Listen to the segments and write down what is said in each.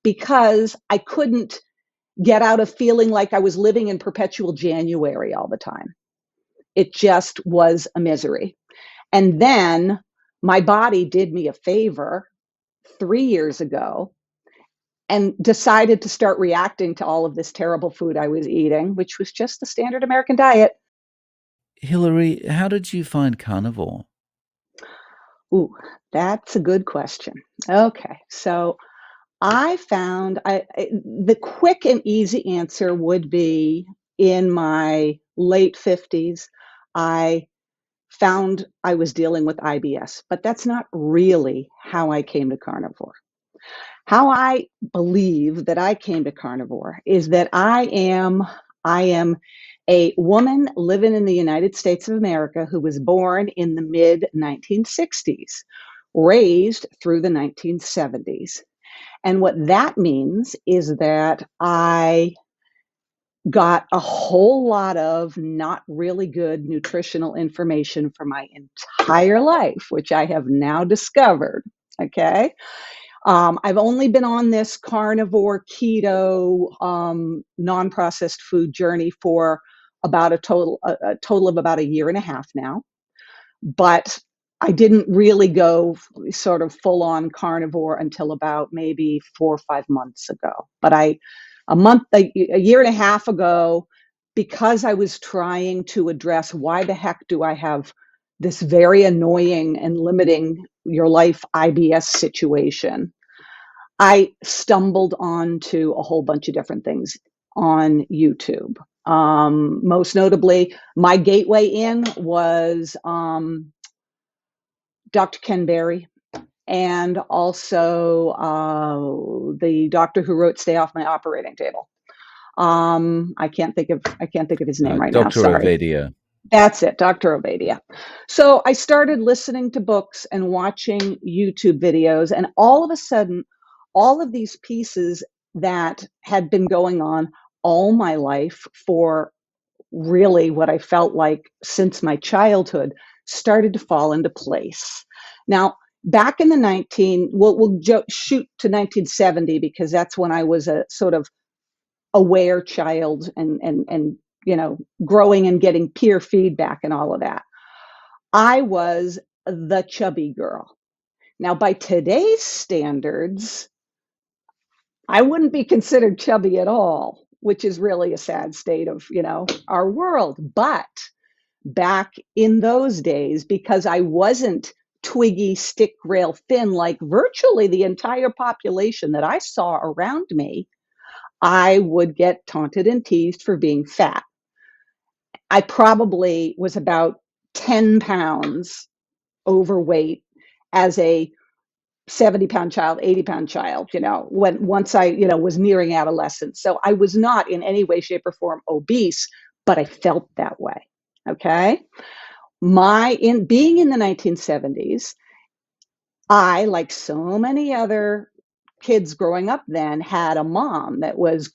because I couldn't get out of feeling like I was living in perpetual January all the time. It just was a misery. And then my body did me a favor 3 years ago and decided to start reacting to all of this terrible food I was eating, which was just the standard American diet. Hillary, how did you find carnivore? Ooh, that's a good question. Okay, so the quick and easy answer would be in my late 50s, I found I was dealing with IBS, but that's not really how I came to carnivore. How I believe that I came to carnivore is that I am a woman living in the United States of America who was born in the mid 1960s, raised through the 1970s. And what that means is that I got a whole lot of not really good nutritional information for my entire life, which I have now discovered. Okay. I've only been on this carnivore, keto, non-processed food journey for about a total of about a year and a half now. But I didn't really go sort of full on carnivore until about maybe 4 or 5 months ago. But a year and a half ago, because I was trying to address why the heck do I have this very annoying and limiting your life IBS situation, I stumbled onto a whole bunch of different things on YouTube. Most notably, my gateway in was Dr. Ken Berry, and also the doctor who wrote "Stay Off My Operating Table." I can't think of his name right now. Dr. Sorry. Ovadia. That's it, Dr. Ovadia. So I started listening to books and watching YouTube videos, and all of a sudden, all of these pieces that had been going on all my life for really what I felt like since my childhood started to fall into place. Now, back in the 19, we'll shoot to 1970 because that's when I was a sort of aware child and growing and getting peer feedback and all of that. I was the chubby girl. Now, by today's standards, I wouldn't be considered chubby at all, which is really a sad state of, our world. But back in those days, because I wasn't twiggy, stick rail thin like virtually the entire population that I saw around me, I would get taunted and teased for being fat. I probably was about 10 pounds overweight as a 70-pound child, 80-pound child, once I, was nearing adolescence. So I was not in any way, shape, or form obese, but I felt that way. Okay. Being in the 1970s, I, like so many other kids growing up then, had a mom that was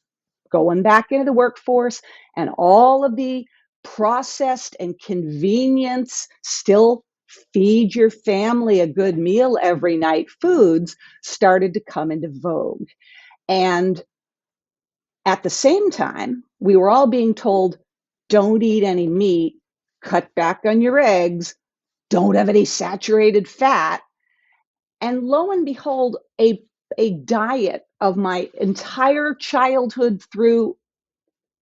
going back into the workforce, and all of the processed and convenience, still feed your family a good meal every night foods started to come into vogue. And at the same time, we were all being told, don't eat any meat, cut back on your eggs, don't have any saturated fat. And lo and behold, a diet of my entire childhood through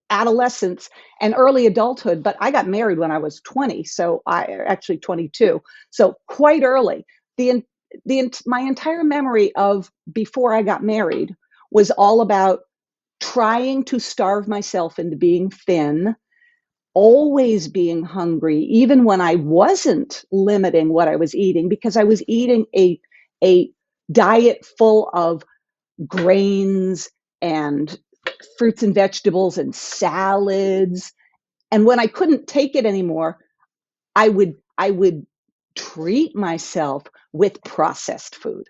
adolescence and early adulthood, but I got married when I was 20, so I actually 22, so quite early. My entire memory of before I got married was all about trying to starve myself into being thin, always being hungry, even when I wasn't limiting what I was eating, because I was eating a diet full of grains and fruits and vegetables and salads. And when I couldn't take it anymore, I would treat myself with processed food.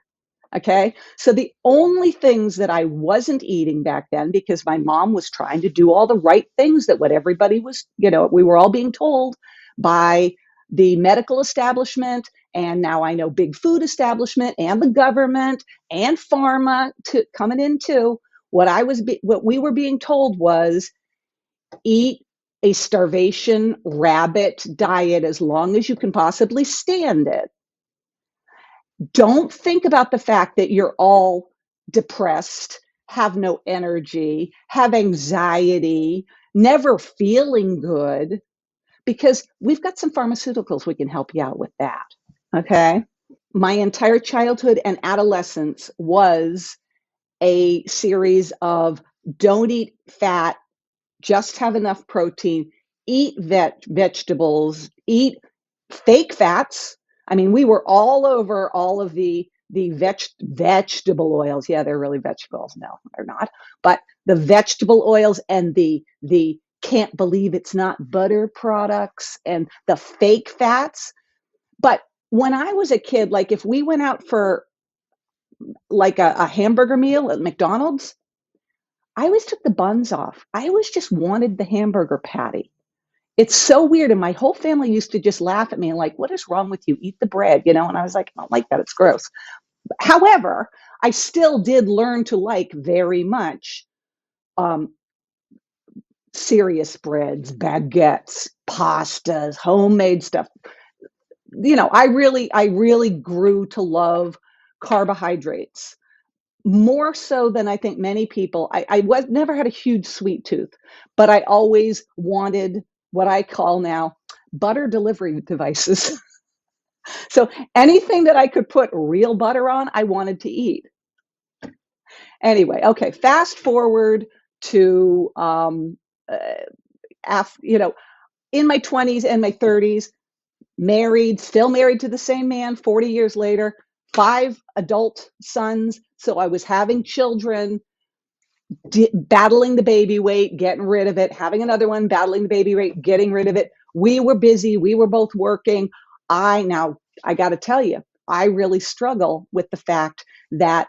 Okay. So the only things that I wasn't eating back then, because my mom was trying to do all the right things, that what everybody was, we were all being told by the medical establishment And now I know big food establishment and the government and pharma coming in too. What we were being told was eat a starvation rabbit diet as long as you can possibly stand it. Don't think about the fact that you're all depressed, have no energy, have anxiety, never feeling good, because we've got some pharmaceuticals we can help you out with that. Okay. My entire childhood and adolescence was a series of don't eat fat, just have enough protein, eat vegetables, eat fake fats. I mean, we were all over all of the vegetable oils. Yeah, they're really vegetables. No, they're not. But the vegetable oils and the can't believe it's not butter products and the fake fats. But when I was a kid, like if we went out for like a hamburger meal at McDonald's, I always took the buns off. I always just wanted the hamburger patty. It's so weird. And my whole family used to just laugh at me and like, what is wrong with you? Eat the bread, you know? And I was like, I don't like that. It's gross. However, I still did learn to like very much um, serious breads, baguettes, pastas, homemade stuff. You know, I really grew to love carbohydrates more so than I think many people. I was never had a huge sweet tooth, but I always wanted what I call now butter delivery devices. So anything that I could put real butter on, I wanted to eat. Anyway, okay, fast forward to uh, you know, in my 20s and my 30s, married, still married to the same man 40 years later, 5 adult sons. So I was having children, battling the baby weight, getting rid of it, having another one, battling the baby weight, getting rid of it. We were busy. We were both working. I got to tell you, I really struggle with the fact that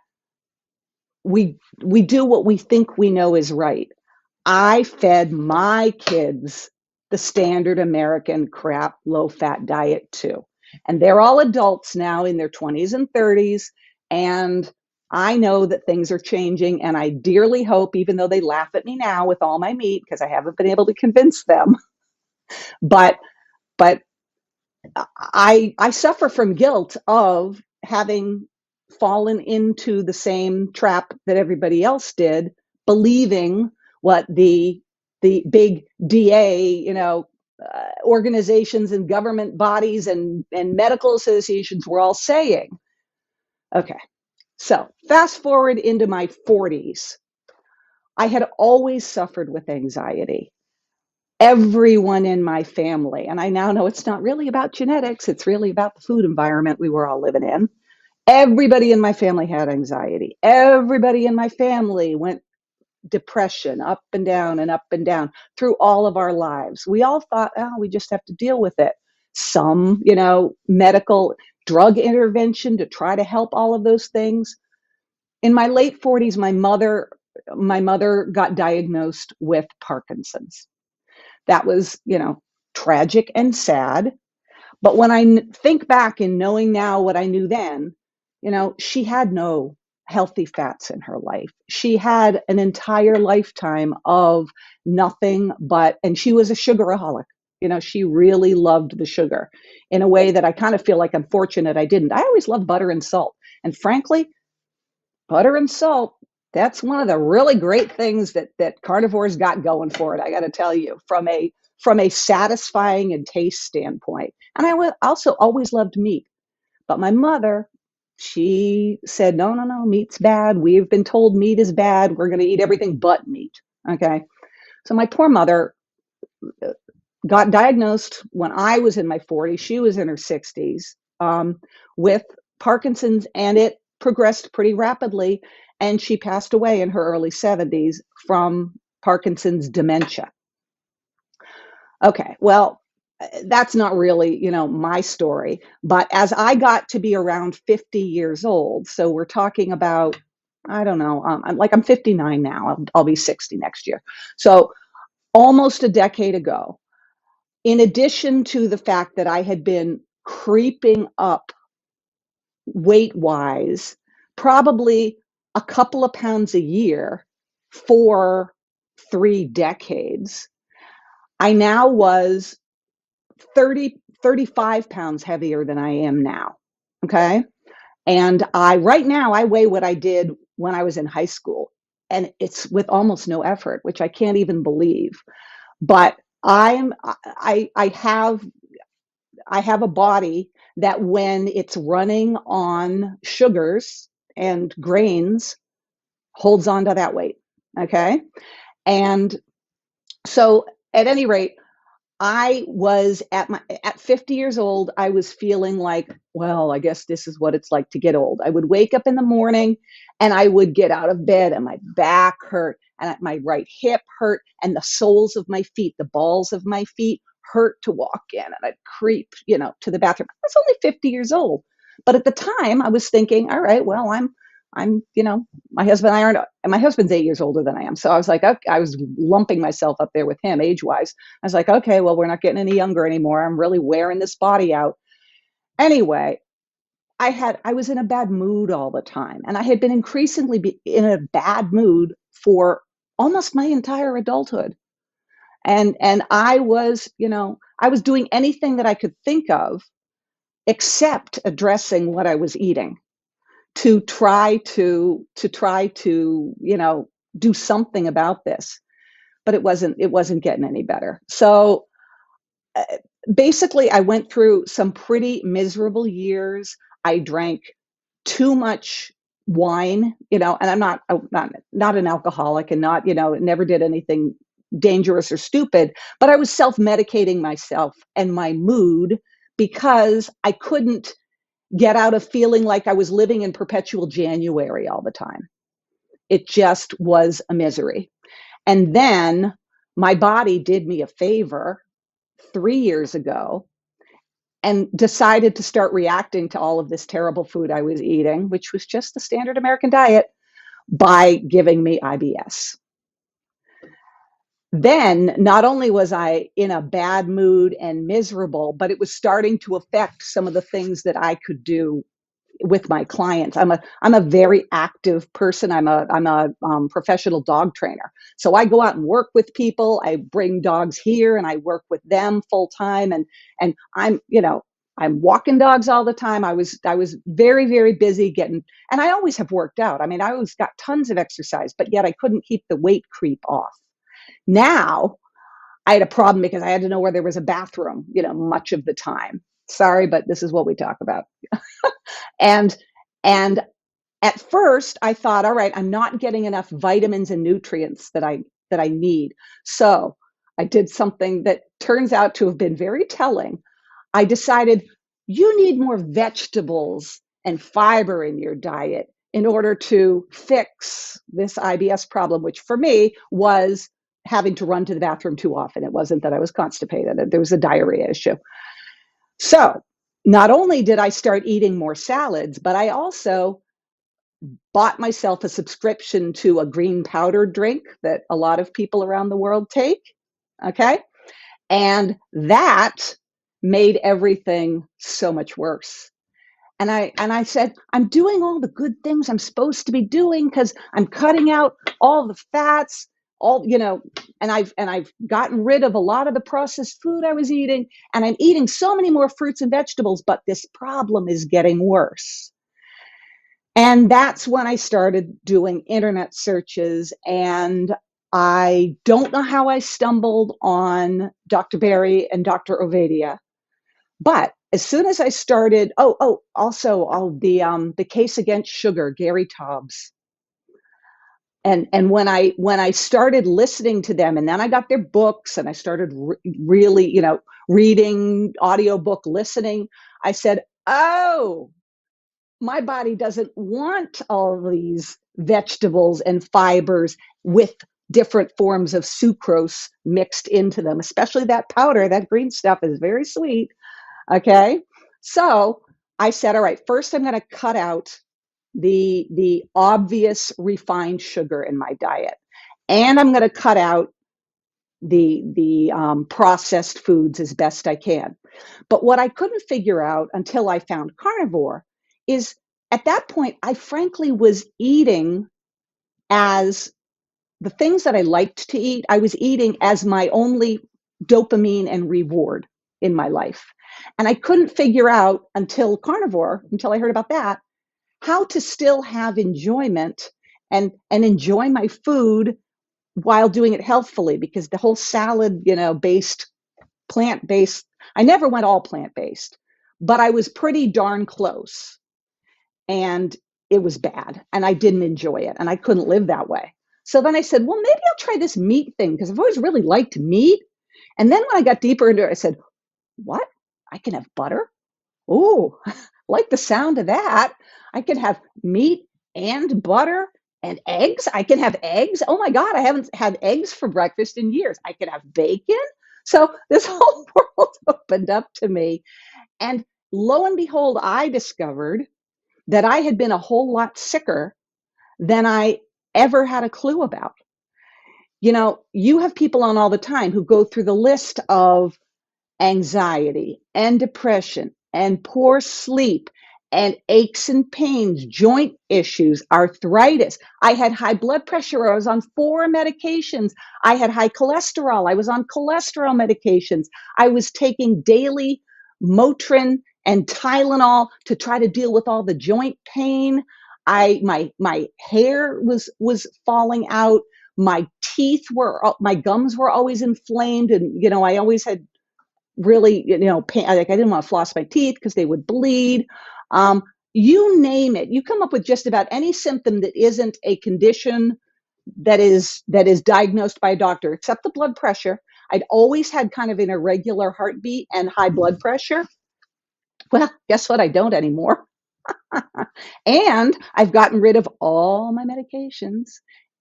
we do what we think we know is right. I fed my kids the standard American crap low fat diet too. And they're all adults now in their 20s and 30s. And I know that things are changing. And I dearly hope, even though they laugh at me now with all my meat, because I haven't been able to convince them, but but I suffer from guilt of having fallen into the same trap that everybody else did, believing what the big DA, organizations and government bodies and medical associations were all saying. Okay, so fast forward into my 40s. I had always suffered with anxiety. Everyone in my family, and I now know it's not really about genetics, it's really about the food environment we were all living in. Everybody in my family had anxiety. Everybody in my family went depression up and down through all of our lives. We all thought, oh, we just have to deal with it. Some, medical drug intervention to try to help all of those things. In my late 40s, my mother got diagnosed with Parkinson's. That was, tragic and sad. But when I think back and knowing now what I knew then, she had no healthy fats in her life. She had an entire lifetime of nothing but, and she was a sugaraholic. She really loved the sugar in a way that I kind of feel like I'm fortunate I didn't. I always loved butter and salt. And frankly, butter and salt, that's one of the really great things that carnivore's got going for it. I got to tell you, from a satisfying and taste standpoint. And I also always loved meat, but my mother, she said, no, no, no, meat's bad. We've been told meat is bad. We're going to eat everything but meat. Okay. So my poor mother got diagnosed when I was in my 40s. She was in her 60s, with Parkinson's, and it progressed pretty rapidly. And she passed away in her early 70s from Parkinson's dementia. Okay, well, that's not really, my story. But as I got to be around 50 years old, so we're talking about, I don't know, I'm 59 now. I'll be 60 next year. So almost a decade ago, in addition to the fact that I had been creeping up weight wise, probably a couple of pounds a year for 3 decades. I now was 35 pounds heavier than I am now. Okay. And right now, I weigh what I did when I was in high school. And it's with almost no effort, which I can't even believe. But I have a body that when it's running on sugars and grains holds on to that weight. Okay. And so at any rate, I was at 50 years old, I was feeling like, well, I guess this is what it's like to get old. I would wake up in the morning and I would get out of bed and my back hurt and my right hip hurt and the soles of my feet, the balls of my feet hurt to walk in, and I'd creep, to the bathroom. I was only 50 years old. But at the time I was thinking, all right, well, I'm, my husband and I aren't, and my husband's 8 years older than I am. So I was like, okay, I was lumping myself up there with him age wise. I was like, okay, well, we're not getting any younger anymore. I'm really wearing this body out. Anyway, I was in a bad mood all the time. And I had been increasingly in a bad mood for almost my entire adulthood. And I was doing anything that I could think of except addressing what I was eating to try to do something about this, but it wasn't getting any better. So uh, basically I went through some pretty miserable years. I drank too much wine, and I'm not an alcoholic, and not, never did anything dangerous or stupid, but I was self-medicating myself and my mood because I couldn't get out of feeling like I was living in perpetual January all the time. It just was a misery. And then my body did me a favor 3 years ago and decided to start reacting to all of this terrible food I was eating, which was just the standard American diet, by giving me IBS. Then not only was I in a bad mood and miserable, but it was starting to affect some of the things that I could do with my clients. I'm a very active person. I'm a professional dog trainer. So I go out and work with people. I bring dogs here and I work with them full time. And I'm walking dogs all the time. I was very, very busy and I always have worked out. I mean, I always got tons of exercise, but yet I couldn't keep the weight creep off. Now I had a problem because I had to know where there was a bathroom, much of the time. Sorry, but this is what we talk about. And and at first I thought, all right, I'm not getting enough vitamins and nutrients that I need. So I did something that turns out to have been very telling. I decided you need more vegetables and fiber in your diet in order to fix this IBS problem, which for me was having to run to the bathroom too often. It wasn't that I was constipated, there was a diarrhea issue. So not only did I start eating more salads, but I also bought myself a subscription to a green powder drink that a lot of people around the world take. Okay. And that made everything so much worse. And I said, I'm doing all the good things I'm supposed to be doing because I'm cutting out all the fats, all, and I've gotten rid of a lot of the processed food I was eating, and I'm eating so many more fruits and vegetables, but this problem is getting worse. And that's when I started doing internet searches. And I don't know how I stumbled on Dr. Berry and Dr. Ovadia, but as soon as I started, also the Case Against Sugar, Gary Taubes. And when I started listening to them, and then I got their books, and I started really, reading audiobook, listening, I said, oh, my body doesn't want all these vegetables and fibers with different forms of sucrose mixed into them, especially that powder. That green stuff is very sweet. Okay. So I said, all right, first I'm going to cut out the obvious refined sugar in my diet. And I'm going to cut out the processed foods as best I can. But what I couldn't figure out until I found Carnivore is at that point, I frankly was eating as the things that I liked to eat, I was eating as my only dopamine and reward in my life. And I couldn't figure out until carnivore, until I heard about that, how to still have enjoyment and enjoy my food while doing it healthfully, because the whole salad, based, plant based, I never went all plant based, but I was pretty darn close. And it was bad and I didn't enjoy it and I couldn't live that way. So then I said, well, maybe I'll try this meat thing because I've always really liked meat. And then when I got deeper into it, I said, what? I can have butter? Oh, like the sound of that. I can have meat and butter and eggs. I can have eggs. Oh my God, I haven't had eggs for breakfast in years. I can have bacon. So this whole world opened up to me. And lo and behold, I discovered that I had been a whole lot sicker than I ever had a clue about. You have people on all the time who go through the list of anxiety and depression and poor sleep and aches and pains, joint issues, arthritis. I had high blood pressure. I was on 4 medications. I had high cholesterol. I was on cholesterol medications. I was taking daily Motrin and Tylenol to try to deal with all the joint pain. My hair was falling out. My gums were always inflamed, and I always had really, pain. Like I didn't want to floss my teeth because they would bleed. Um, you name it. You come up with just about any symptom that isn't a condition that is diagnosed by a doctor, except the blood pressure. I'd always had kind of an irregular heartbeat and high blood pressure. Well, guess what? I don't anymore. And I've gotten rid of all my medications,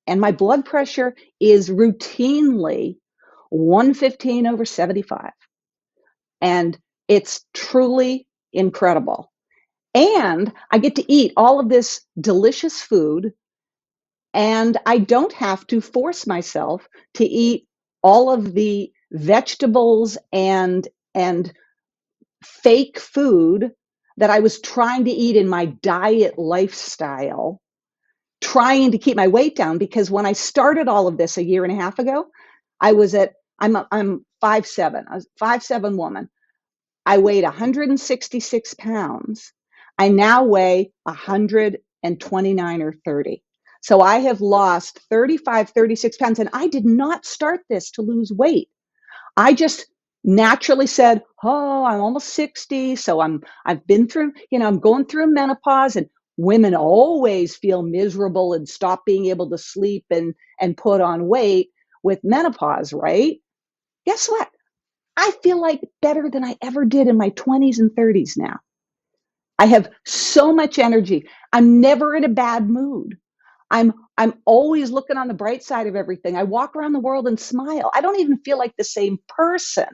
and my blood pressure is routinely 115 over 75. And it's truly incredible. And I get to eat all of this delicious food, and I don't have to force myself to eat all of the vegetables and fake food that I was trying to eat in my diet lifestyle, trying to keep my weight down. Because when I started all of this a year and a half ago, I'm 5'7". I was 5'7" woman. I weighed 166 pounds. I now weigh 129 or 30. So I have lost 35, 36 pounds. And I did not start this to lose weight. I just naturally said, oh, I'm almost 60. So I've been through, I'm going through menopause, and women always feel miserable and stop being able to sleep and put on weight with menopause, right? Guess what? I feel like better than I ever did in my 20s and 30s now. I have so much energy. I'm never in a bad mood. I'm always looking on the bright side of everything. I walk around the world and smile. I don't even feel like the same person.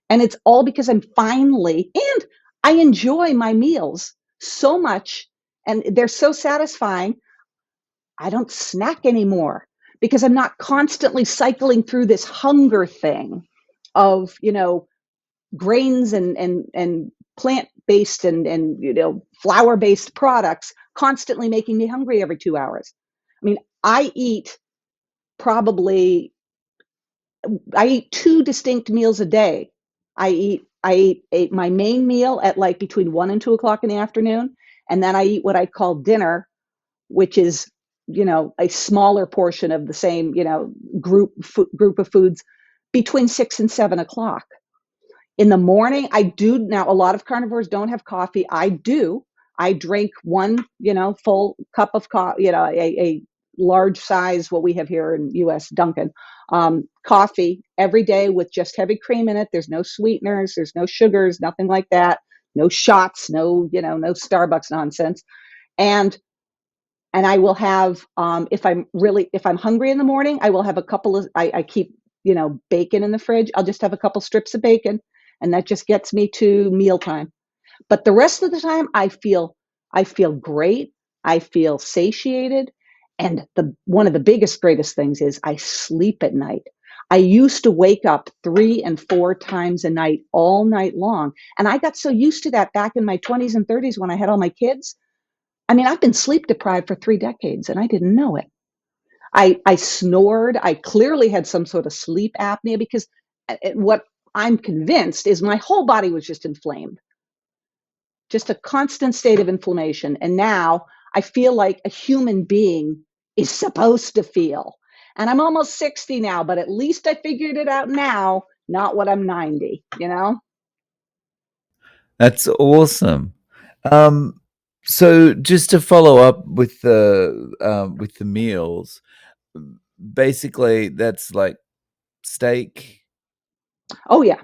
And it's all because and I enjoy my meals so much, and they're so satisfying. I don't snack anymore because I'm not constantly cycling through this hunger thing of, grains and plant based and flour based products constantly making me hungry every 2 hours. I mean, probably I eat two distinct meals a day. I eat my main meal at like between 1 and 2 o'clock in the afternoon, and then I eat what I call dinner, which is a smaller portion of the same group of foods between 6 and 7 o'clock. In the morning, I do. Now, a lot of carnivores don't have coffee. I do. I drink one, full cup of coffee, a large size, what we have here in US, Dunkin', coffee every day with just heavy cream in it. There's no sweeteners, there's no sugars, nothing like that. No shots, no Starbucks nonsense. And I will have, if I'm hungry in the morning, I will have a couple of, I keep, bacon in the fridge. I'll just have a couple strips of bacon, and that just gets me to mealtime. But the rest of the time, I feel great. I feel satiated. And one of the greatest things is I sleep at night. I used to wake up 3 and 4 times a night, all night long. And I got so used to that back in my 20s and 30s when I had all my kids. I mean, I've been sleep deprived for 3 decades and I didn't know it. I snored. I clearly had some sort of sleep apnea because what I'm convinced is my whole body was just inflamed, just a constant state of inflammation. And now I feel like a human being is supposed to feel. And I'm almost 60 now, but at least I figured it out now, not when I'm 90, you know? That's awesome. Um, so just to follow up with the meals, basically that's like steak. Oh yeah.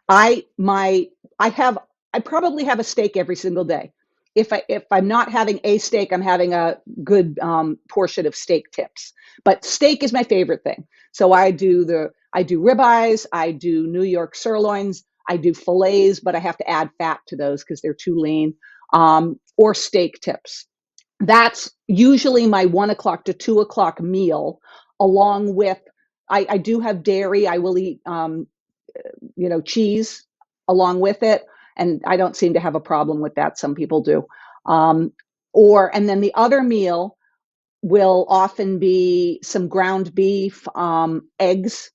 I my I have I probably have a steak every single day. If I'm not having a steak, I'm having a good portion of steak tips. But steak is my favorite thing. So I do ribeyes, I do New York sirloins, I do fillets, but I have to add fat to those because they're too lean. Or steak tips. That's usually my 1 o'clock to 2 o'clock meal, along with I do have dairy. I will eat cheese along with it. And I don't seem to have a problem with that. Some people do. Um, and then the other meal will often be some ground beef, eggs,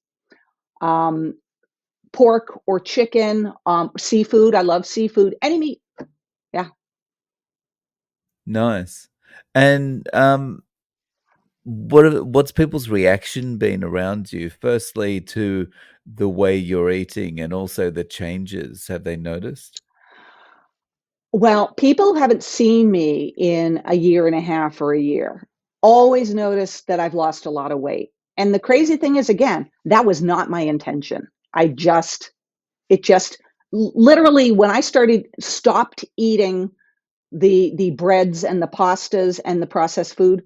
um, pork or chicken, seafood. I love seafood, any meat. Yeah. Nice. And what's people's reaction been around you? Firstly, to the way you're eating and also the changes. Have they noticed? Well, people who haven't seen me in a year and a half or a year always notice that I've lost a lot of weight. And the crazy thing is, again, that was not my intention. It just literally when I stopped eating the breads and the pastas and the processed food,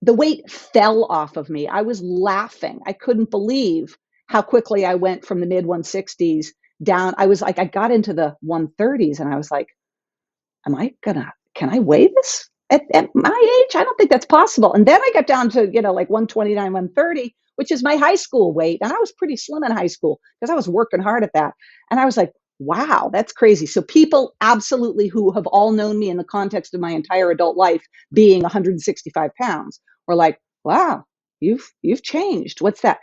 the weight fell off of me. I was laughing. I couldn't believe how quickly I went from the mid 160s down. I was like, I got into the 130s and I was like, can I weigh this at my age? I don't think that's possible. And then I got down to, like 129, 130, which is my high school weight. And I was pretty slim in high school because I was working hard at that. And I was like, wow, that's crazy. So people absolutely who have all known me in the context of my entire adult life being 165 pounds were like, wow, you've changed. What's that?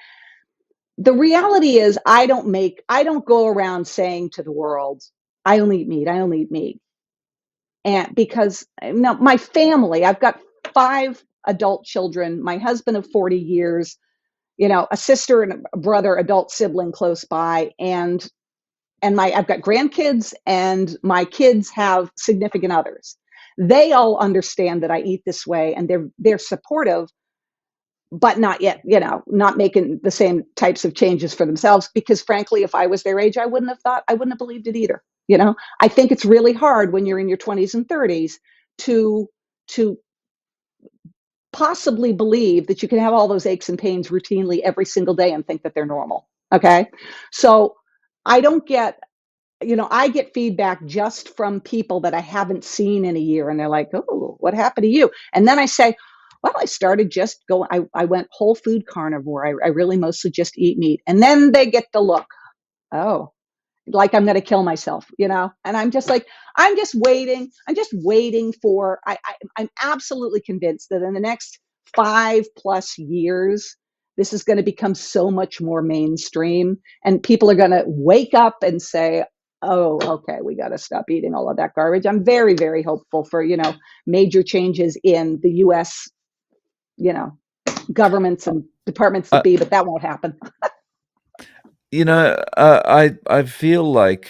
The reality is I don't go around saying to the world, I only eat meat, I only eat meat. And because no, my family, I've got 5 adult children, my husband of 40 years, a sister and a brother, adult sibling close by, and my I've got grandkids and my kids have significant others. They all understand that I eat this way and they're supportive, but not yet, not making the same types of changes for themselves because frankly, if I was their age, I wouldn't have believed it either. I think it's really hard when you're in your 20s and 30s to to possibly believe that you can have all those aches and pains routinely every single day and think that they're normal. Okay. So I don't get, I get feedback just from people that I haven't seen in a year. And they're like, oh, what happened to you? And then I say, well, I started just going, I went whole food carnivore. I really mostly just eat meat. And then they get the look, oh, like I'm going to kill myself, and I'm just like, I'm just waiting for, I'm absolutely convinced that in the next 5+ years, this is going to become so much more mainstream and people are going to wake up and say, oh, okay, we got to stop eating all of that garbage. I'm very, very hopeful for, major changes in the US, you know, governments and departments that Uh, be, but that won't happen. I feel like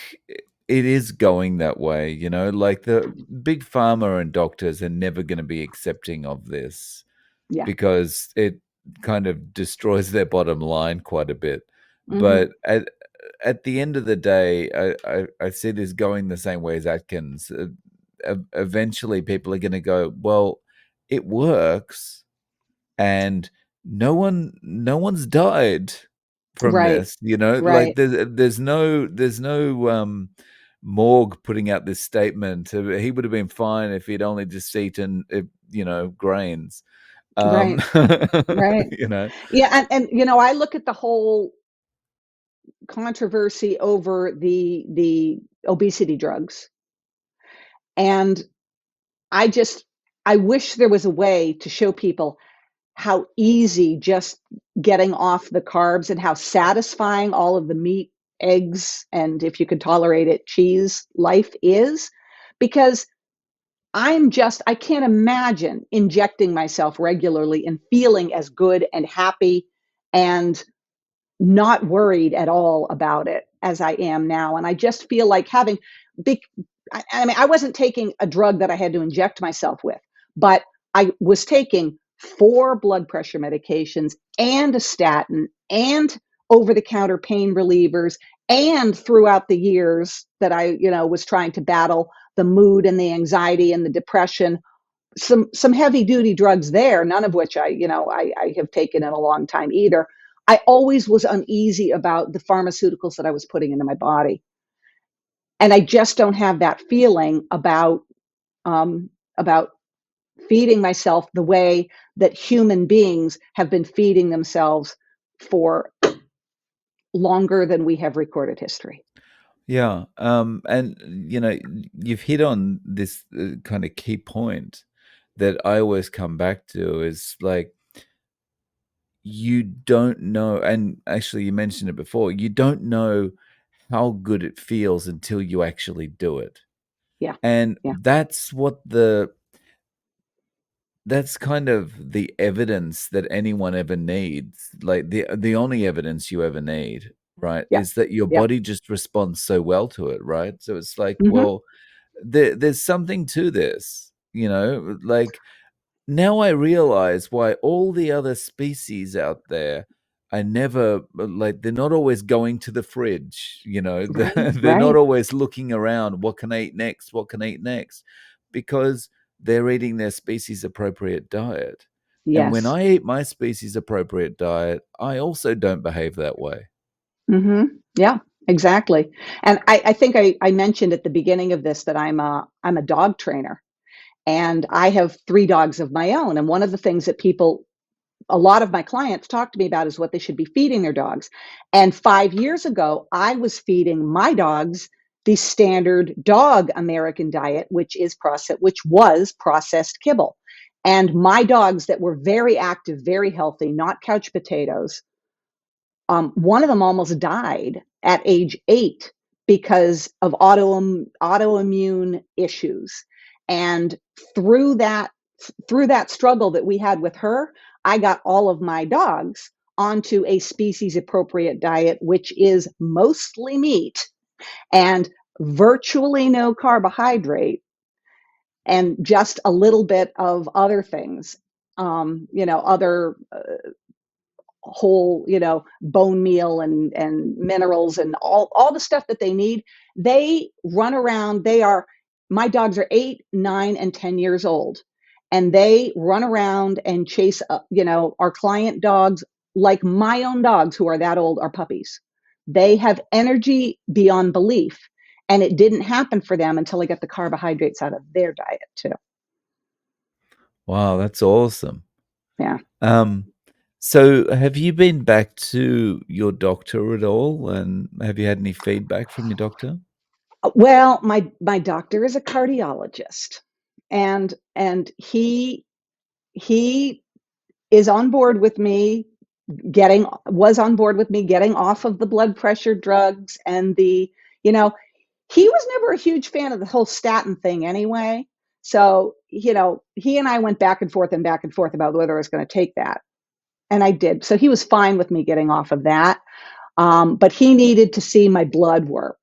it is going that way, like the big pharma and doctors are never gonna be accepting of this Yeah. because it kind of destroys their bottom line quite a bit. Hmm. But at the end of the day, I see this going the same way as Atkins. Eventually, people are gonna go, "Well, it works." And no one's died from Right. this, like, Right. there's no morgue putting out this statement. He would have been fine if he'd only just eaten, grains, um, Right. Right. you know? Yeah, and I look at the whole controversy over the obesity drugs, and I just I wish there was a way to show people how easy just getting off the carbs and how satisfying all of the meat, eggs, and if you could tolerate it, cheese life is. Because I can't imagine injecting myself regularly and feeling as good and happy and not worried at all about it as I am now. And I just feel like having big, I mean, I wasn't taking a drug that I had to inject myself with, but I was taking 4 blood pressure medications and a statin and over the counter pain relievers. And throughout the years that I, was trying to battle the mood and the anxiety and the depression, some heavy duty drugs there, none of which I have taken in a long time either. I always was uneasy about the pharmaceuticals that I was putting into my body, and I just don't have that feeling about feeding myself the way that human beings have been feeding themselves for longer than we have recorded history. Yeah, and you've hit on this kind of key point that I always come back to is like you don't know, and actually you mentioned it before, you don't know how good it feels until you actually do it. Yeah, And yeah, that's kind of the evidence that anyone ever needs. Like the only evidence you ever need, right, yeah, is that your yeah. body just responds so well to it, right? So it's like, Hmm. well, there's something to this, like now I realize why all the other species out there I never like they're not always going to the fridge, Right, they're not right. always looking around, what can I eat next? What can I eat next? Because they're eating their species appropriate diet. And when Yes. I eat my species appropriate diet, I also don't behave that way. Hmm. Yeah, exactly. And I think I mentioned at the beginning of this that I'm a dog trainer, and I have 3 dogs of my own. And one of the things that a lot of my clients talk to me about is what they should be feeding their dogs. And 5 years ago, I was feeding my dogs the standard dog American diet, which was processed kibble. And my dogs that were very active, very healthy, not couch potatoes, one of them almost died at age 8 because of autoimmune issues. And through that through that struggle that we had with her, I got all of my dogs onto a species appropriate diet, which is mostly meat and virtually no carbohydrate and just a little bit of other things, other whole, bone meal and minerals and all the stuff that they need. They run around. My dogs are 8, 9, and 10 years old, and they run around and chase, our client dogs, like my own dogs who are that old, are puppies. They have energy beyond belief. And it didn't happen for them until I got the carbohydrates out of their diet too. Wow, that's awesome. Yeah. Um, so have you been back to your doctor at all? And have you had any feedback from your doctor? Well, my doctor is a cardiologist, and he is on board with me getting was on board with me getting off of the blood pressure drugs and you know, he was never a huge fan of the whole statin thing anyway. So, he and I went back and forth about whether I was going to take that. And I did. So he was fine with me getting off of that. But he needed to see my blood work.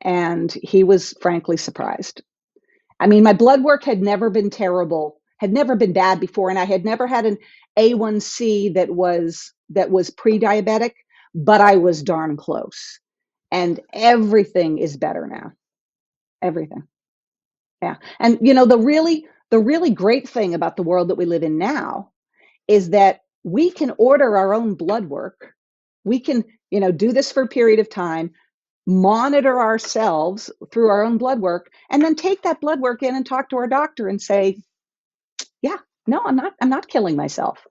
And he was frankly surprised. I mean, my blood work had never been terrible, had never been bad before, and I had never had an A1C that was pre-diabetic, but I was darn close. And everything is better now. Everything. Yeah. And the really great thing about the world that we live in now is that we can order our own blood work. We can, do this for a period of time, monitor ourselves through our own blood work, and then take that blood work in and talk to our doctor and say, yeah, no, I'm not killing myself.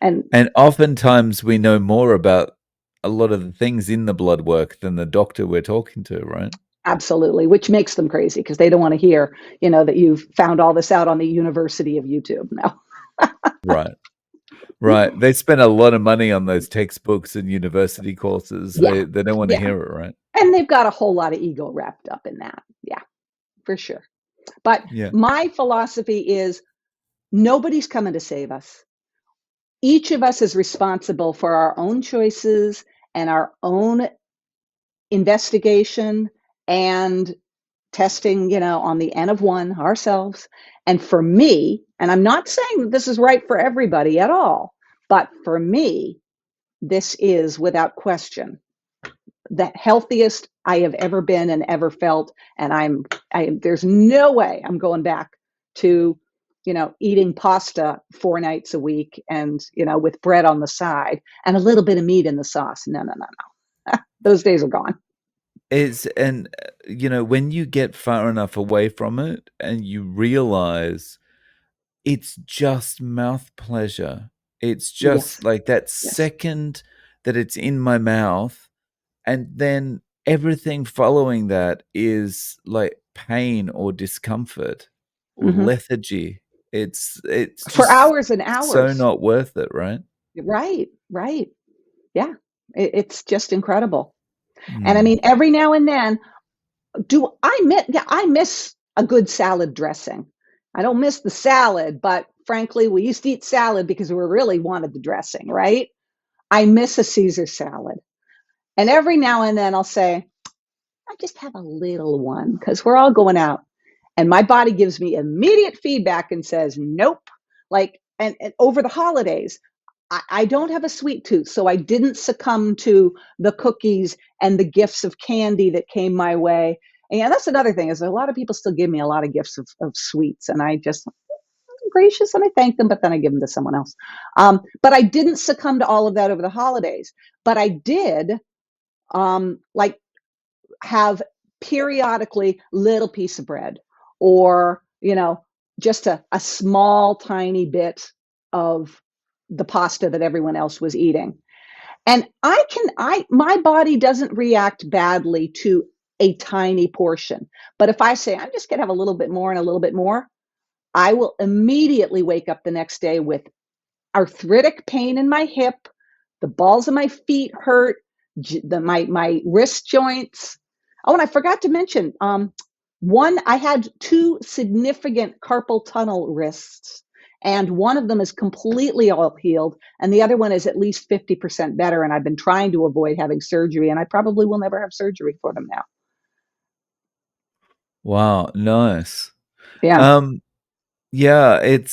And And oftentimes we know more about a lot of the things in the blood work than the doctor we're talking to, right? Absolutely, which makes them crazy because they don't want to hear, that you've found all this out on the University of YouTube. No. Right. Right. They spend a lot of money on those textbooks and university courses. Yeah. They don't want to Yeah. hear it, right? And they've got a whole lot of ego wrapped up in that. Yeah, for sure. But Yeah. my philosophy is nobody's coming to save us. Each of us is responsible for our own choices and our own investigation and testing, on the N of one ourselves. And for me, and I'm not saying that this is right for everybody at all, but for me, this is without question the healthiest I have ever been and ever felt. And there's no way I'm going back to, eating pasta 4 nights a week and, with bread on the side and a little bit of meat in the sauce. No, no, no, no. Those days are gone. When you get far enough away from it and you realize it's just mouth pleasure. It's Yes. just like that Yes. second that it's in my mouth, and then everything following that is like pain or discomfort or Hmm. lethargy. It's For just hours and so hours. not worth it, right? Right. Right. Yeah. It's just incredible. And I Mm. mean, every now and then, do I miss? Yeah, I miss a good salad dressing. I don't miss the salad, but frankly, we used to eat salad because we really wanted the dressing, right? I miss a Caesar salad. And every now and then I'll say, I just have a little one because we're all going out. And my body gives me immediate feedback and says, nope. Like, and over the holidays, I don't have a sweet tooth, so I didn't succumb to the cookies and the gifts of candy that came my way. And yeah, that's another thing is a lot of people still give me a lot of gifts of sweets, and I just I'm gracious and I thank them, but then I give them to someone else. But I didn't succumb to all of that over the holidays. But I did, like have periodically little piece of bread or just a small tiny bit of the pasta that everyone else was eating. And my body doesn't react badly to a tiny portion, but if I say I'm just going to have a little bit more and a little bit more, I will immediately wake up the next day with arthritic pain in my hip, the balls of my feet hurt, my wrist joints. Oh, and I forgot to mention, one I had two significant carpal tunnel wrists, and one of them is completely all healed, and the other one is at least 50% better. And I've been trying to avoid having surgery, and I probably will never have surgery for them now. Wow, nice. Yeah. Um, yeah, and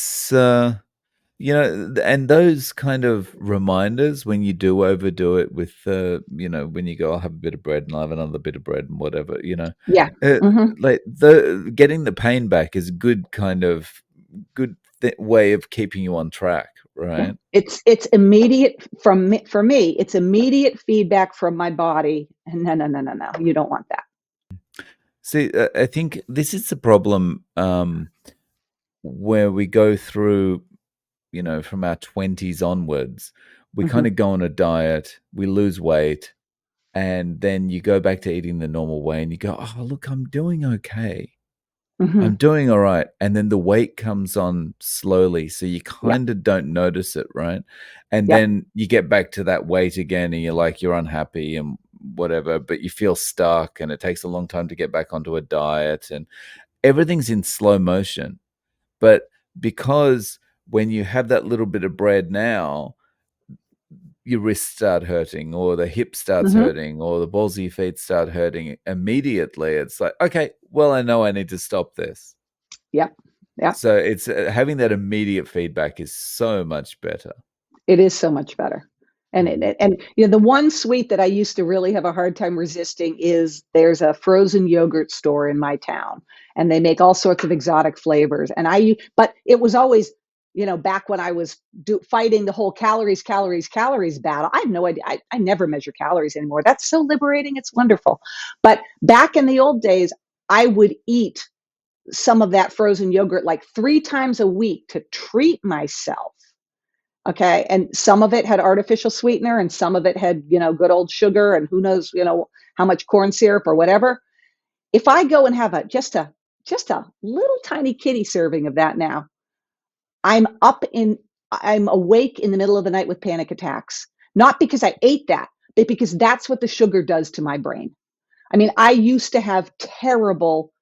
those kind of reminders when you do overdo it with, when you go, "I'll have a bit of bread and I'll have another bit of bread," and whatever, Yeah. uh, Hmm. like, the getting the pain back is good way of keeping you on track, Yeah. right? It's immediate from me, for me. It's immediate feedback from my body. And no, no, no, no, no. You don't want that. See, I think this is the problem, where we go through, from our 20s onwards, we Hmm. kinda go on a diet, we lose weight, and then you go back to eating the normal way and you go, "Oh, look, I'm doing okay. I'm Hmm. doing alright," and then the weight comes on slowly, so you Yeah. kinda don't notice it, right? And Yep. then you get back to that weight again and you're unhappy and whatever, but you feel stuck and it takes a long time to get back onto a diet and everything's in slow motion. But because when you have that little bit of bread now, your wrists start hurting or the hip starts Hmm. hurting or the balls of your feet start hurting immediately, it's like, "Okay, well, I know I need to stop this." Yep. Yep. So it's, having that immediate feedback is so much better. It is so much better. And Mm. the one sweet that I used to really have a hard time resisting is there's a frozen yogurt store in my town, and they make all sorts of exotic flavors. And but it was always, back when I was fighting the whole calories, calories, calories battle. I have no idea. I never measure calories anymore. That's so liberating. It's wonderful. But back in the old days, I would eat some of that frozen yogurt like 3 times a week to treat myself. Okay. And some of it had artificial sweetener and some of it had, good old sugar and who knows, how much corn syrup or whatever. If I go and have just a little tiny kitty serving of that now, I'm up in I'm awake in the middle of the night with panic attacks. Not because I ate that, but because that's what the sugar does to my brain. I mean, I used to have terrible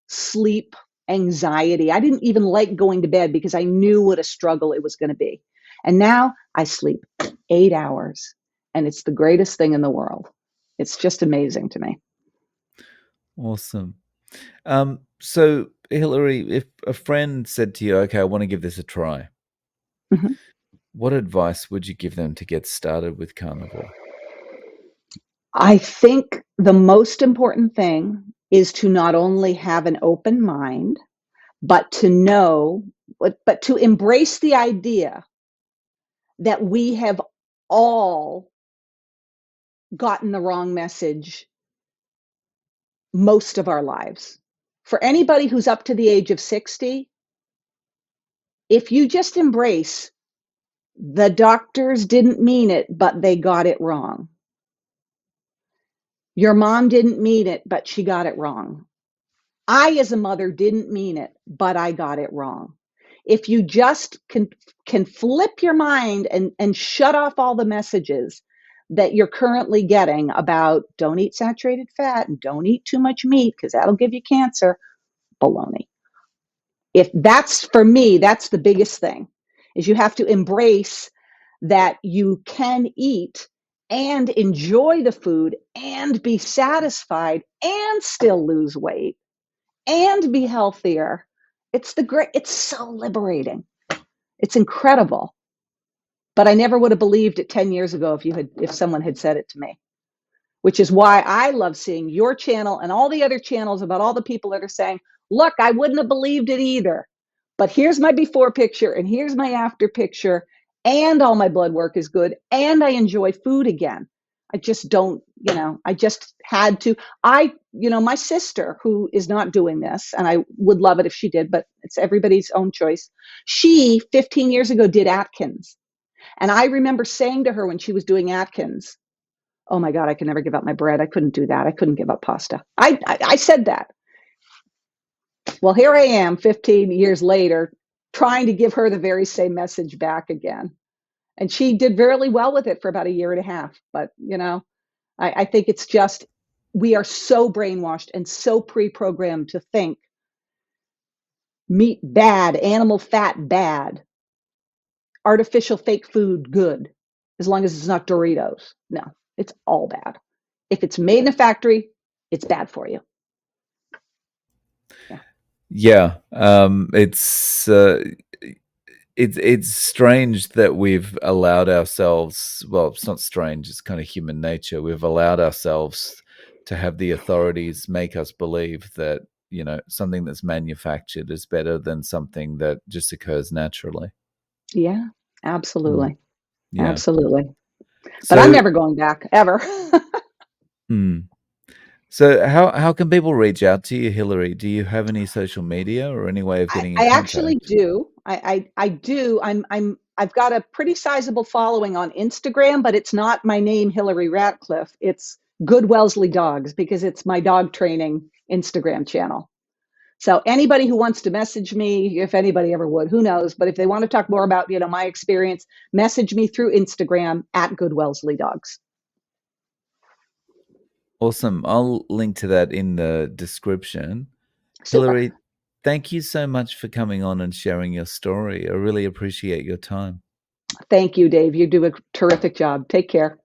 sleep anxiety. I didn't even like going to bed because I knew what a struggle it was going to be. And now I sleep 8 hours, and it's the greatest thing in the world. It's just amazing to me. Awesome. So Hillary, if a friend said to you, "Okay, I want to give this a try," Mhm. what advice would you give them to get started with carnivore? I think the most important thing is to not only have an open mind, but to know, but to embrace the idea that we have all gotten the wrong message most of our lives. For anybody who's up to the age of 60, if you just embrace the doctors didn't mean it, but they got it wrong. Your mom didn't mean it, but she got it wrong. I, as a mother, didn't mean it, but I got it wrong. If you just can flip your mind and shut off all the messages that you're currently getting about don't eat saturated fat and don't eat too much meat because that'll give you cancer, baloney. If that's for me, that's the biggest thing is you have to embrace that you can eat and enjoy the food and be satisfied and still lose weight and be healthier. It's so liberating. It's incredible. But I never would have believed it 10 years ago if someone had said it to me, which is why I love seeing your channel and all the other channels about all the people that are saying, look, I wouldn't have believed it either. But here's my before picture and here's my after picture, and all my blood work is good, and I enjoy food again. I just don't, I just had to. My sister, who is not doing this, and I would love it if she did, but it's everybody's own choice. She, 15 years ago, did Atkins. And I remember saying to her when she was doing Atkins, oh my God, I can never give up my bread. I couldn't do that. I couldn't give up pasta. I said that. Well, here I am 15 years later, trying to give her the very same message back again. And she did really well with it for about a year and a half. But, I think it's just, we are so brainwashed and so pre-programmed to think meat bad, animal fat bad, artificial fake food good, as long as it's not Doritos. No, it's all bad. If it's made in a factory, it's bad for you. Yeah. Yeah, it's strange that we've allowed ourselves. Well, it's not strange; it's kind of human nature. We've allowed ourselves to have the authorities make us believe that something that's manufactured is better than something that just occurs naturally. Yeah, Mm, absolutely. yeah. Absolutely. But I'm So, never going back ever. mm. So how can people reach out to you, Hillary? Do you have any social media or any way of getting in I actually contact? do. I do. I've got a pretty sizable following on Instagram, but it's not my name, Hillary Ratcliffe. It's Good Wellesley Dogs because it's my dog training Instagram channel. So anybody who wants to message me, if anybody ever would, who knows? But if they want to talk more about, my experience, message me through Instagram at Good Wellesley Dogs. Awesome. I'll link to that in the description. Super. Hillary, thank you so much for coming on and sharing your story. I really appreciate your time. Thank you, Dave. You do a terrific job. Take care.